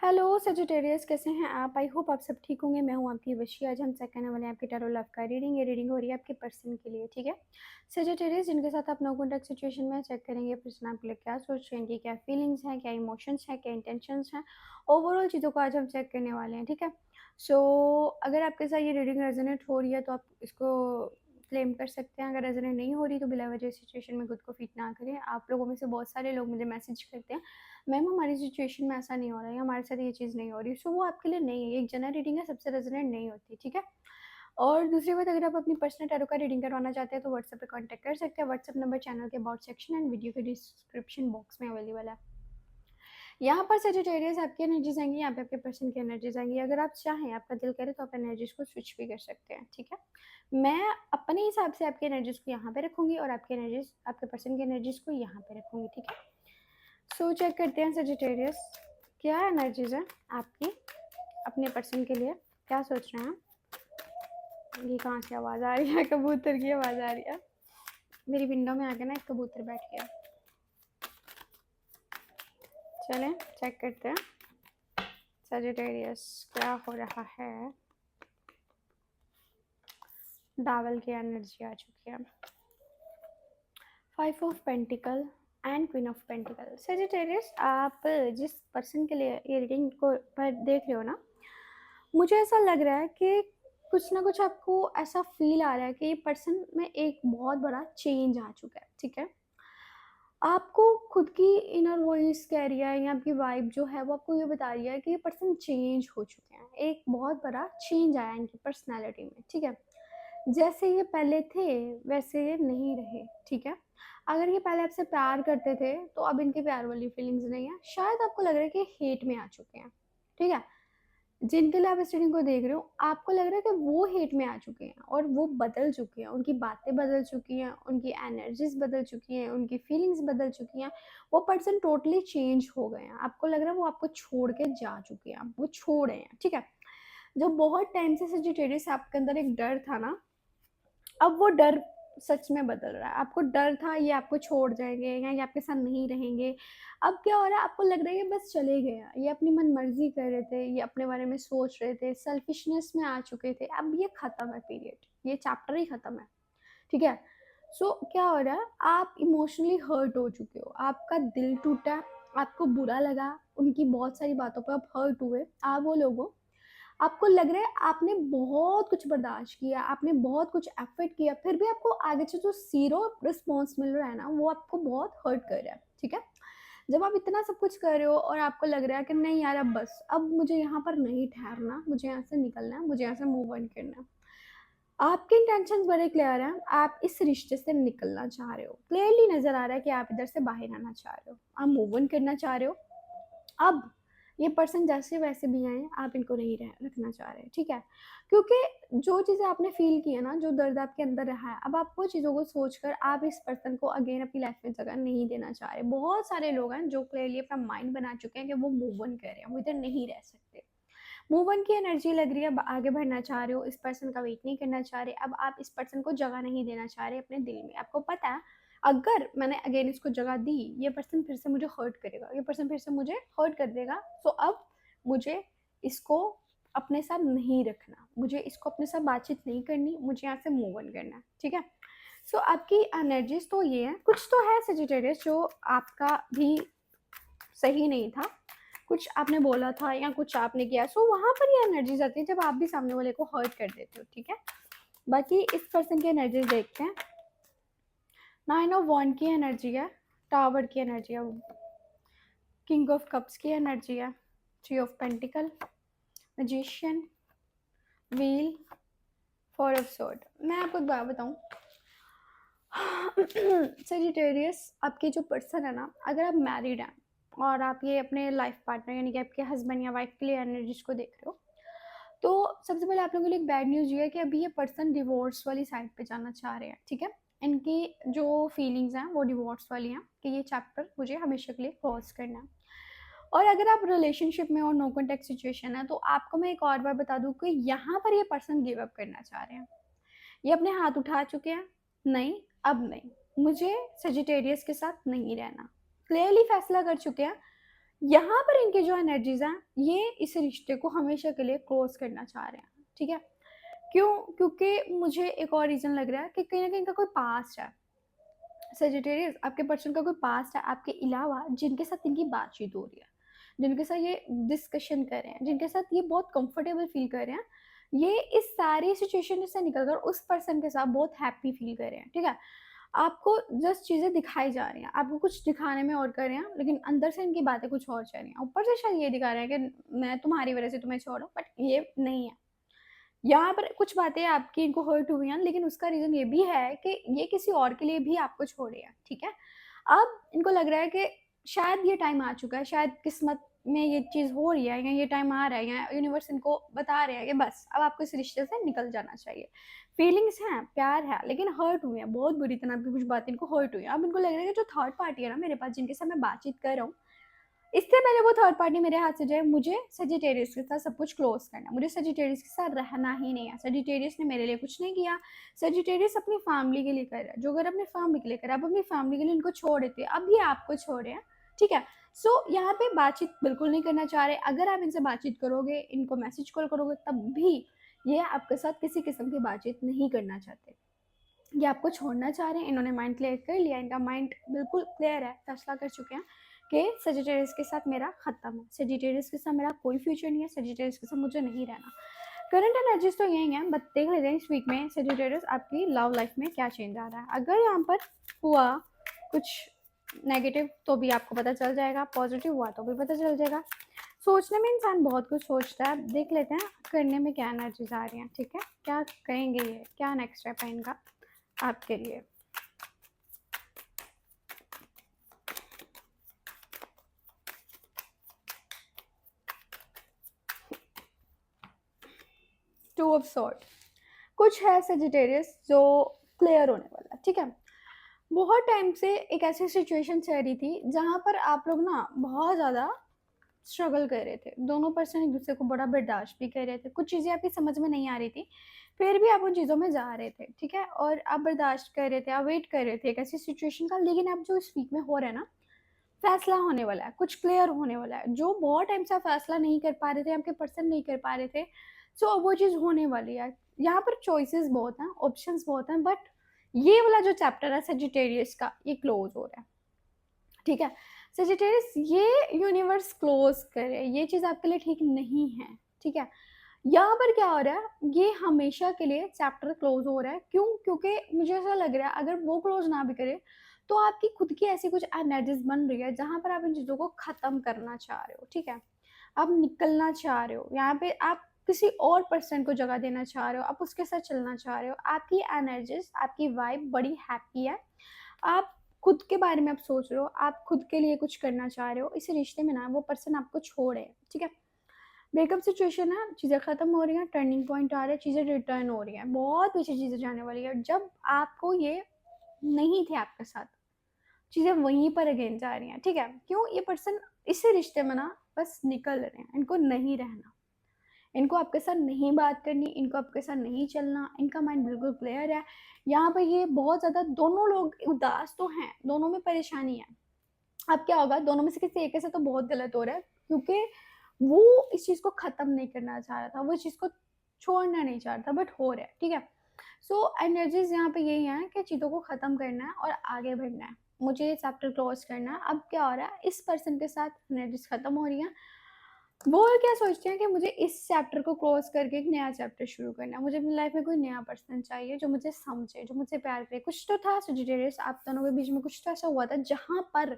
Hello Sagittarius, कैसे हैं आप? आई होप आप सब ठीक होंगे। मैं हूं आपकी वशी। आज हम चेक करने वाले हैं आपकी टैरो लव का रीडिंग। ये रीडिंग हो रही है आपके पर्सन के लिए, ठीक है। सजिटेरियस जिनके साथ आप नो कॉन्टैक्ट सिचुएशन में चेक करेंगे पर्सन आपके लिए क्या सोच रहे हैं, कि क्या फीलिंग्स हैं, क्या इमोशंस हैं, क्या इंटेंशंस हैं, ओवरऑल चीज़ों को आज हम चेक करने वाले हैं, ठीक है। सो अगर आपके साथ ये रीडिंग रेजोनेट हो रही है तो आप इसको क्लेम कर सकते हैं। अगर रेजोनेट नहीं हो रही तो बिला वजह सिचुएशन में खुद को फिट ना करें। आप लोगों में से बहुत सारे लोग मुझे मैसेज करते हैं, मैम हमारी सिचुएशन में ऐसा नहीं हो रहा है, हमारे साथ ये चीज़ नहीं हो रही। सो वो आपके लिए नहीं है, एक जनरल रीडिंग है, सबसे रेजोनेट नहीं होती, ठीक है। और दूसरी बात, अगर आप अपनी पर्सनल टैरो का रीडिंग करवाना चाहते हैं तो व्हाट्सएप पे कांटेक्ट कर सकते हैं। व्हाट्सएप नंबर चैनल के अबाउट सेक्शन एंड वीडियो के डिस्क्रिप्शन बॉक्स में अवेलेबल है। यहाँ पर सजिटेरियस आपकी एनर्जीज आएंगी, यहाँ पे आपके पर्सन की एनर्जीज आएंगी। अगर आप चाहें, आपका दिल करे तो आप एनर्जीज को स्विच भी कर सकते हैं, ठीक है। मैं अपने हिसाब से आपकी एनर्जीज को यहाँ पे रखूंगी और आपकी एनर्जीज, आपके पर्सन की एनर्जीज को यहाँ पे रखूंगी, ठीक है। सो चेक करते हैं सजिटेरियस, क्या एनर्जीज है आपकी अपने पर्सन के लिए, क्या सोच रहे हैं। ये कहाँ से आवाज़ आ रही है? कबूतर की आवाज़ आ रही है। मेरी विंडो में आके ना एक कबूतर बैठ गया। चलें चेक करते हैं सजिटेरियस क्या हो रहा है। डावल की एनर्जी आ चुकी है, 5 of pentacle and queen of pentacle. Sagittarius आप जिस पर्सन के लिए ये रीडिंग को पर देख रहे हो ना, मुझे ऐसा लग रहा है कि कुछ ना कुछ आपको ऐसा फील आ रहा है कि ये पर्सन में एक बहुत बड़ा चेंज आ चुका है, ठीक है। आपको खुद की इनर वॉइस कह रही है, या आपकी वाइब जो है वो आपको ये बता रही है कि ये पर्सन चेंज हो चुके हैं, एक बहुत बड़ा चेंज आया इनकी पर्सनैलिटी में, ठीक है। जैसे ये पहले थे वैसे ये नहीं रहे, ठीक है। अगर ये पहले आपसे प्यार करते थे तो अब इनकी प्यार वाली फीलिंग्स नहीं है, शायद आपको लग रहा है कि हेट में आ चुके हैं, ठीक है। जिनके लिए आप इस रीडिंग को देख रहे हो, आपको लग रहा है कि वो हेट में आ चुके हैं और वो बदल चुके हैं, उनकी बातें बदल चुकी हैं, उनकी एनर्जीज बदल चुकी हैं, उनकी फीलिंग्स बदल चुकी हैं। वो पर्सन टोटली चेंज हो गए हैं। आपको लग रहा है वो आपको छोड़ के जा चुके हैं, वो छोड़े हैं, ठीक है। जो बहुत टाइम से सजिटेरियस आपके अंदर एक डर था ना, अब वो डर सच में बदल रहा है। आपको डर था ये आपको छोड़ जाएंगे या ये आपके साथ नहीं रहेंगे, अब क्या हो रहा है, आपको लग रहा है ये बस चले गए हैं, ये अपनी मन मर्जी कर रहे थे, ये अपने बारे में सोच रहे थे, सेल्फिशनेस में आ चुके थे, अब ये खत्म है पीरियड, ये चैप्टर ही खत्म है, ठीक है। सो क्या हो रहा है, आप इमोशनली हर्ट हो चुके हो, आपका दिल टूटा, आपको बुरा लगा, उनकी बहुत सारी बातों पर आप हर्ट हुए। आप वो लोगों, आपको लग रहा है आपने बहुत कुछ बर्दाश्त किया, आपने बहुत कुछ एफर्ट किया, फिर भी आपको आगे से जो जीरो रिस्पॉन्स मिल रहा है ना, वो आपको बहुत हर्ट कर रहा है, ठीक है। जब आप इतना सब कुछ कर रहे हो और आपको लग रहा है कि नहीं यार, अब बस, अब मुझे यहाँ पर नहीं ठहरना, मुझे यहाँ से निकलना है, मुझे यहाँ से मूव ऑन करना है। आपके इंटेंशन बड़े क्लियर हैं, आप इस रिश्ते से निकलना चाह रहे हो, क्लियरली नजर आ रहा है कि आप इधर से बाहर आना चाह रहे हो, आप मूव ऑन करना चाह रहे हो। अब ये पर्सन जैसे वैसे भी आए, आप इनको नहीं रखना चाह रहे, ठीक है। क्योंकि जो चीज़ें आपने फील की है ना, जो दर्द आपके अंदर रहा है, अब आप वो चीज़ों को सोचकर आप इस पर्सन को अगेन अपनी लाइफ में जगह नहीं देना चाह रहे। बहुत सारे लोग हैं जो क्लियरली अपना माइंड बना चुके हैं कि वो मूव ऑन कर रहे हैं, वो इधर नहीं रह सकते। मूव ऑन की एनर्जी लग रही है, अब आगे बढ़ना चाह रहे हो, इस पर्सन का वेट नहीं करना चाह रहे, अब आप इस पर्सन को जगह नहीं देना चाह रहे अपने दिल में। आपको पता है अगर मैंने अगेन इसको जगह दी, ये पर्सन फिर से मुझे हर्ट करेगा, ये पर्सन फिर से मुझे हर्ट कर देगा। सो अब मुझे इसको अपने साथ नहीं रखना, मुझे इसको अपने साथ बातचीत नहीं करनी, मुझे यहाँ से मूव ऑन करना है, ठीक है। सो आपकी एनर्जीज तो ये है, कुछ तो है सजिटेरियस जो आपका भी सही नहीं था, कुछ आपने बोला था या कुछ आपने किया, सो वहाँ पर ये एनर्जीज आती है जब आप भी सामने वाले को हर्ट कर देते हो, ठीक है। बाकी इस पर्सन की एनर्जीज देखते हैं। 9 ऑफ वॉन्ड की एनर्जी है, टावर की एनर्जी है, किंग ऑफ कप्स की एनर्जी है, 3 of pentacle, magician, wheel, 4 of sword. मैं आपको एक बात बताऊं, सजिटेरियस आपकी जो पर्सन है ना, अगर आप मैरिड हैं और आप ये अपने लाइफ पार्टनर यानी कि आपके हस्बैंड या वाइफ के लिए एनर्जीज को देख रहे हो, तो सबसे पहले आप लोगों के लिए एक बैड न्यूज़ ये है कि अभी ये पर्सन डिवोर्स वाली साइड पे जाना चाह रहे हैं, ठीक है। इनकी जो फीलिंग्स हैं वो डिवोर्स वाली हैं कि ये चैप्टर मुझे हमेशा के लिए क्लोज करना है। और अगर आप रिलेशनशिप में और नो कॉन्टैक्ट सिचुएशन है, तो आपको मैं एक और बार बता दूं कि यहाँ पर ये पर्सन गिव अप करना चाह रहे हैं, ये अपने हाथ उठा चुके हैं, नहीं अब नहीं, मुझे सजिटेरियस के साथ नहीं रहना, क्लियरली फैसला कर चुके हैं, यहाँ पर इनके जो एनर्जीज हैं, ये इस रिश्ते को हमेशा के लिए क्लोज करना चाह रहे हैं, ठीक है। क्यों? क्योंकि मुझे एक और रीज़न लग रहा है कि कहीं ना कहीं इनका कोई पास्ट है। सजिटेरियस, आपके पर्सन का कोई पास्ट है आपके अलावा, जिनके साथ इनकी बातचीत हो रही है, जिनके साथ ये डिस्कशन कर रहे हैं, जिनके साथ ये बहुत कंफर्टेबल फील कर रहे हैं, ये इस सारी सिचुएशन से निकलकर उस पर्सन के साथ बहुत हैप्पी फील कर रहे हैं, ठीक है। आपको जस्ट चीज़ें दिखाई जा रही हैं, आपको कुछ दिखाने में और कर रहे हैं, लेकिन अंदर से इनकी बातें कुछ और चल रही हैं। ऊपर से शायद ये दिखा रहे हैं कि मैं तुम्हारी वजह से तुम्हें छोड़, बट ये नहीं है। यहाँ पर कुछ बातें आपकी इनको हर्ट हुई हैं, लेकिन उसका रीज़न ये भी है कि ये किसी और के लिए भी आपको छोड़े हैं, ठीक है। अब इनको लग रहा है कि शायद ये टाइम आ चुका है, शायद किस्मत में ये चीज़ हो रही है, या ये टाइम आ रहा है, या यूनिवर्स इनको बता रहे हैं कि बस अब आपको इस रिश्ते से निकल जाना चाहिए। फीलिंग्स हैं, प्यार है, लेकिन हर्ट हुए हैं, बहुत बुरी तरह की कुछ बातें इनको हर्ट हुई हैं। अब इनको लग रहा है कि जो थर्ड पार्टी है ना मेरे पास, जिनके साथ मैं बातचीत कर रहा हूँ, इससे पहले वो थर्ड पार्टी मेरे हाथ से जाए, मुझे सजिटेरियस के साथ सब कुछ क्लोज करना है, मुझे सजिटेरियस के साथ रहना ही नहीं है। सजिटेरियस ने मेरे लिए कुछ नहीं किया, सजिटेरियस अपनी फैमिली के लिए कर रहा है, जो अगर अपनी फैमिली के लिए कर रहा है, अब अपनी फैमिली के लिए इनको छोड़ देते हैं, अब ये आपको छोड़े हैं, ठीक है। सो यहाँ पे बातचीत बिल्कुल नहीं करना चाह रहे। अगर आप इनसे बातचीत करोगे, इनको मैसेज कॉल करोगे, तब भी ये आपके साथ किसी किस्म की बातचीत नहीं करना चाहते, ये आपको छोड़ना चाह रहे हैं। इन्होंने माइंड क्लियर कर लिया, इनका माइंड बिल्कुल क्लियर है, फैसला कर चुके हैं कि सजिटेरियस के साथ मेरा ख़त्म है, सजिटेरियस के साथ मेरा कोई फ्यूचर नहीं है, सजिटेरियस के साथ मुझे नहीं रहना। करंट एनर्जीज तो यही है, बट देख लेते हैं इस वीक में सजिटेरियस आपकी लव लाइफ में क्या चेंज आ रहा है। अगर यहाँ पर हुआ कुछ नेगेटिव तो भी आपको पता चल जाएगा, पॉजिटिव हुआ तो भी पता चल जाएगा। सोचने में इंसान बहुत कुछ सोचता है, देख लेते हैं करने में क्या एनर्जीज आ रही हैं, ठीक है। क्या कहेंगे ये, क्या नेक्स्ट स्टेप है इनका आपके लिए। टू ऑफ सॉर्ड, कुछ है सजिटेरियस जो क्लियर होने वाला है, ठीक है। बहुत टाइम से एक ऐसी सिचुएशन चल रही थी जहाँ पर आप लोग ना बहुत ज़्यादा स्ट्रगल कर रहे थे, दोनों पर्सन एक दूसरे को बड़ा बर्दाश्त भी कर रहे थे, कुछ चीज़ें आपकी समझ में नहीं आ रही थी, फिर भी आप उन चीज़ों में जा रहे थे, ठीक है। और आप बर्दाश्त कर रहे थे, आप वेट कर रहे थे एक ऐसी सिचुएशन का, लेकिन अब जो इस वीक में हो रहा है ना, फैसला होने वाला है, कुछ क्लियर होने वाला है। जो बहुत टाइम से आप फैसला नहीं कर पा रहे थे, आपके पर्सन नहीं कर पा रहे थे, सो अब वो चीज़ होने वाली है। यहाँ पर चॉइसेस बहुत हैं, ऑप्शंस बहुत हैं, बट ये वाला जो चैप्टर है सजिटेरियस का, ये क्लोज हो रहा है, ठीक है। सजिटेरियस, ये यूनिवर्स क्लोज करे, ये चीज़ आपके लिए ठीक नहीं है, ठीक है। यहाँ पर क्या हो रहा है, ये हमेशा के लिए चैप्टर क्लोज हो रहा है। क्यों? क्योंकि मुझे ऐसा लग रहा है अगर वो क्लोज ना भी करे, तो आपकी खुद की ऐसी कुछ एनर्जीज बन रही है जहाँ पर आप इन चीज़ों को ख़त्म करना चाह रहे हो, ठीक है। आप निकलना चाह रहे हो, यहाँ पे आप किसी और पर्सन को जगह देना चाह रहे हो, आप उसके साथ चलना चाह रहे हो। आपकी एनर्जीज, आपकी वाइब बड़ी हैप्पी है, आप खुद के बारे में आप सोच रहे हो, आप खुद के लिए कुछ करना चाह रहे हो। इस रिश्ते में ना वो पर्सन आपको छोड़े, ठीक है। ब्रेकअप सिचुएशन है, चीज़ें ख़त्म हो रही हैं, टर्निंग पॉइंट आ रहा है, चीज़ें रिटर्न हो रही हैं, बहुत पीछे चीज़ें जाने वाली है। जब आपको ये नहीं थे आपके साथ, चीज़ें वहीं पर अगेन जा रही हैं, ठीक है। क्यों? ये पर्सन इस रिश्ते में ना बस निकल रहे हैं, इनको नहीं रहना, इनको आपके साथ नहीं बात करनी, इनको आपके साथ नहीं चलना, इनका माइंड बिल्कुल क्लियर है। यहाँ पर ये बहुत ज़्यादा, दोनों लोग उदास तो हैं, दोनों में परेशानी है। अब क्या होगा, दोनों में से किसी एक के साथ तो बहुत गलत हो रहा है, क्योंकि वो इस चीज़ को ख़त्म नहीं करना चाह रहा था, वो इस चीज़ को छोड़ना नहीं चाह रहा था, बट हो रहा है, ठीक है। सो एनर्जीज यहाँ पे यही हैं कि चीज़ों को ख़त्म करना है और आगे बढ़ना है, मुझे ये चैप्टर क्लोज करना है। अब क्या हो रहा है, इस पर्सन के साथ एनर्जीज ख़त्म हो रही हैं, वो क्या सोचते हैं कि मुझे इस चैप्टर को क्लोज करके एक नया चैप्टर शुरू करना है, मुझे अपनी लाइफ में कोई नया पर्सन चाहिए जो मुझे समझे, जो मुझसे प्यार करे। कुछ तो था सजिटेरियस, आप दोनों के बीच में कुछ तो ऐसा हुआ था जहाँ पर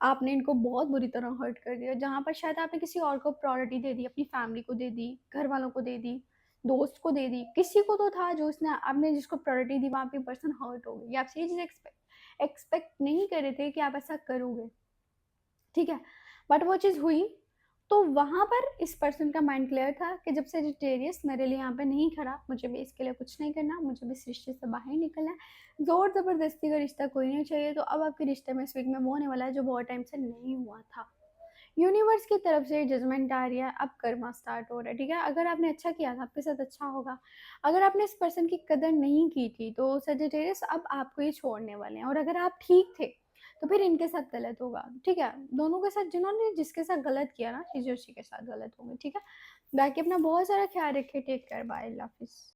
आपने इनको बहुत बुरी तरह हर्ट कर दिया, जहाँ पर शायद आपने किसी और को प्रायोरिटी दे दी, अपनी फैमिली को दे दी, घर वालों को दे दी, दोस्त को दे दी, किसी को तो था जो उसने, आपने जिसको प्रायोरिटी दी, वहाँ पे पर्सन हर्ट हो गई। आपसे ये चीज़ एक्सपेक्ट नहीं कर रहे थे कि आप ऐसा करोगे, ठीक है, बट वो चीज़ हुई। तो वहाँ पर इस पर्सन का माइंड क्लियर था कि जब सेजिटेरियस मेरे लिए यहाँ पे नहीं खड़ा, मुझे भी इसके लिए कुछ नहीं करना, मुझे भी इस रिश्ते से बाहर निकलना है, ज़ोर ज़बरदस्ती का रिश्ता कोई नहीं चाहिए। तो अब आपके रिश्ते में इस वीक में वो होने वाला है जो बहुत टाइम से नहीं हुआ था। यूनिवर्स की तरफ से जजमेंट आ रही है, अब कर्मा स्टार्ट हो रहा है, ठीक है। अगर आपने अच्छा किया था, आपके साथ अच्छा होगा। अगर आपने इस पर्सन की कदर नहीं की थी, तो सेजिटेरियस अब आपको ये छोड़ने वाले हैं। और अगर आप ठीक थे, तो फिर इनके साथ गलत होगा, ठीक है? दोनों के साथ, जिन्होंने जिसके साथ गलत किया ना, चीज़ें उसी के साथ गलत होंगी, ठीक है? बाकी अपना बहुत सारा ख्याल रखिए, टेक केयर, बाय, अल्लाह हाफ़िज़।